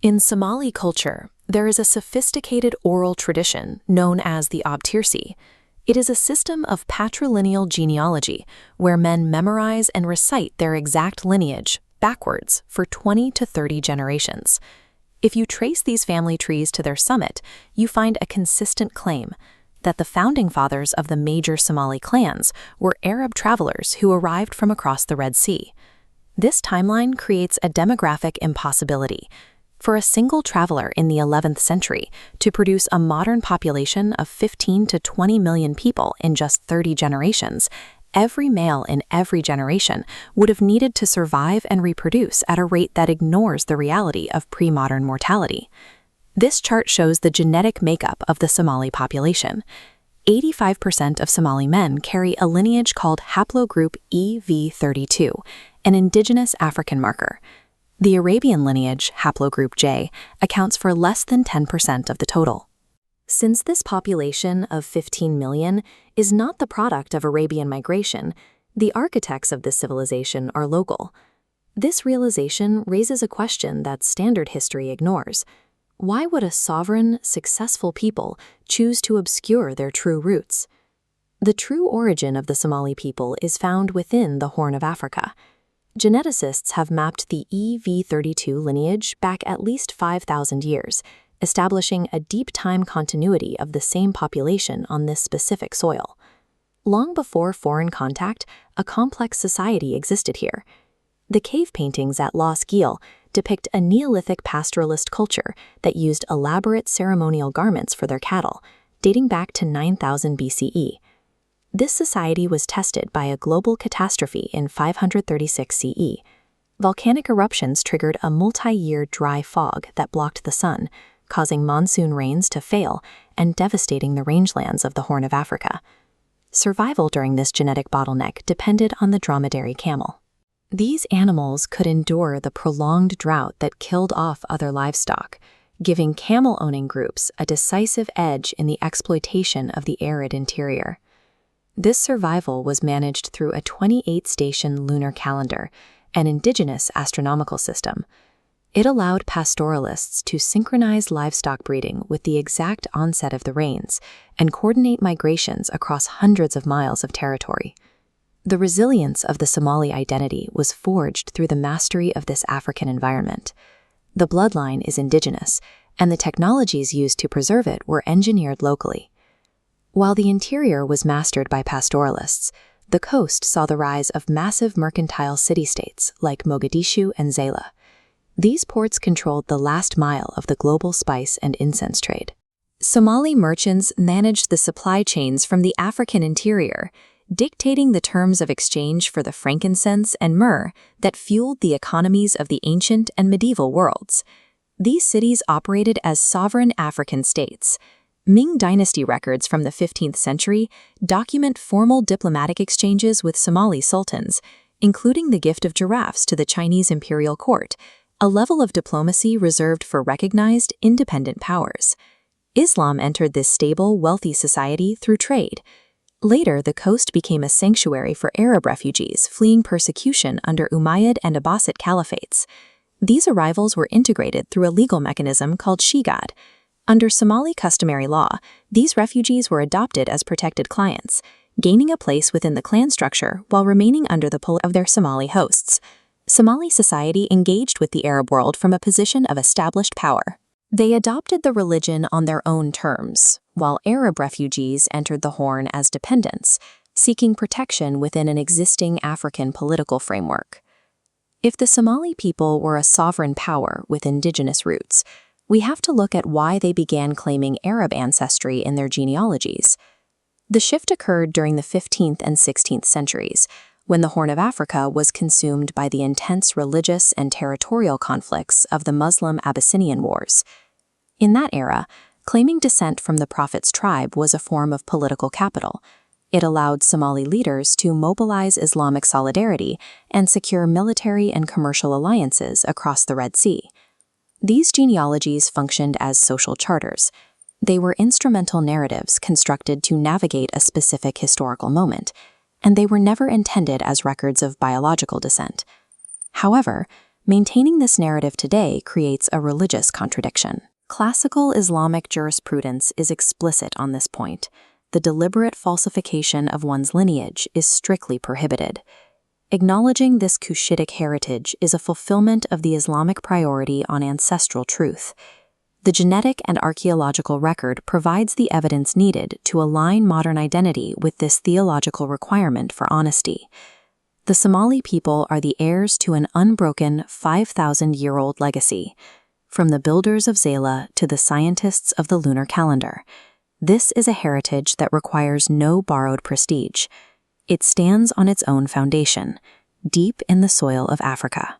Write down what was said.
In Somali culture, there is a sophisticated oral tradition known as the Obtirsi. It is a system of patrilineal genealogy where men memorize and recite their exact lineage backwards for 20 to 30 generations. If you trace these family trees to their summit, you find a consistent claim that the founding fathers of the major Somali clans were Arab travelers who arrived from across the Red Sea. This timeline creates a demographic impossibility. For a single traveler in the 11th century to produce a modern population of 15 to 20 million people in just 30 generations, every male in every generation would have needed to survive and reproduce at a rate that ignores the reality of pre-modern mortality. This chart shows the genetic makeup of the Somali population. 85% of Somali men carry a lineage called haplogroup EV32, an indigenous African marker. The Arabian lineage, haplogroup J, accounts for less than 10% of the total. Since this population of 15 million is not the product of Arabian migration, the architects of this civilization are local. This realization raises a question that standard history ignores. Why would a sovereign, successful people choose to obscure their true roots? The true origin of the Somali people is found within the Horn of Africa. Geneticists have mapped the EV32 lineage back at least 5,000 years, establishing a deep time continuity of the same population on this specific soil. Long before foreign contact, a complex society existed here. The cave paintings at Los Gil depict a Neolithic pastoralist culture that used elaborate ceremonial garments for their cattle, dating back to 9000 BCE. This society was tested by a global catastrophe in 536 CE. Volcanic eruptions triggered a multi-year dry fog that blocked the sun, causing monsoon rains to fail and devastating the rangelands of the Horn of Africa. Survival during this genetic bottleneck depended on the dromedary camel. These animals could endure the prolonged drought that killed off other livestock, giving camel-owning groups a decisive edge in the exploitation of the arid interior. This survival was managed through a 28-station lunar calendar, an indigenous astronomical system. It allowed pastoralists to synchronize livestock breeding with the exact onset of the rains and coordinate migrations across hundreds of miles of territory. The resilience of the Somali identity was forged through the mastery of this African environment. The bloodline is indigenous, and the technologies used to preserve it were engineered locally. While the interior was mastered by pastoralists, the coast saw the rise of massive mercantile city-states like Mogadishu and Zayla. These ports controlled the last mile of the global spice and incense trade. Somali merchants managed the supply chains from the African interior, dictating the terms of exchange for the frankincense and myrrh that fueled the economies of the ancient and medieval worlds. These cities operated as sovereign African states. Ming dynasty records from the 15th century document formal diplomatic exchanges with Somali sultans, including the gift of giraffes to the Chinese imperial court, a level of diplomacy reserved for recognized, independent powers. Islam entered this stable, wealthy society through trade. Later, the coast became a sanctuary for Arab refugees fleeing persecution under Umayyad and Abbasid caliphates. These arrivals were integrated through a legal mechanism called shigad. Under Somali customary law, these refugees were adopted as protected clients, gaining a place within the clan structure while remaining under the pull of their Somali hosts. Somali society engaged with the Arab world from a position of established power. They adopted the religion on their own terms, while Arab refugees entered the Horn as dependents, seeking protection within an existing African political framework. If the Somali people were a sovereign power with indigenous roots, we have to look at why they began claiming Arab ancestry in their genealogies. The shift occurred during the 15th and 16th centuries, when the Horn of Africa was consumed by the intense religious and territorial conflicts of the Muslim-Abyssinian Wars. In that era, claiming descent from the Prophet's tribe was a form of political capital. It allowed Somali leaders to mobilize Islamic solidarity and secure military and commercial alliances across the Red Sea. These genealogies functioned as social charters. They were instrumental narratives constructed to navigate a specific historical moment, and they were never intended as records of biological descent. However, Maintaining this narrative today creates a religious contradiction. Classical Islamic jurisprudence is explicit on this point. The deliberate falsification of one's lineage is strictly prohibited. Acknowledging this Cushitic heritage is a fulfillment of the Islamic priority on ancestral truth. The genetic and archaeological record provides the evidence needed to align modern identity with this theological requirement for honesty. The Somali people are the heirs to an unbroken 5,000-year-old legacy, from the builders of Zela to the scientists of the lunar calendar. This is a heritage that requires no borrowed prestige. It stands on its own foundation, deep in the soil of Africa.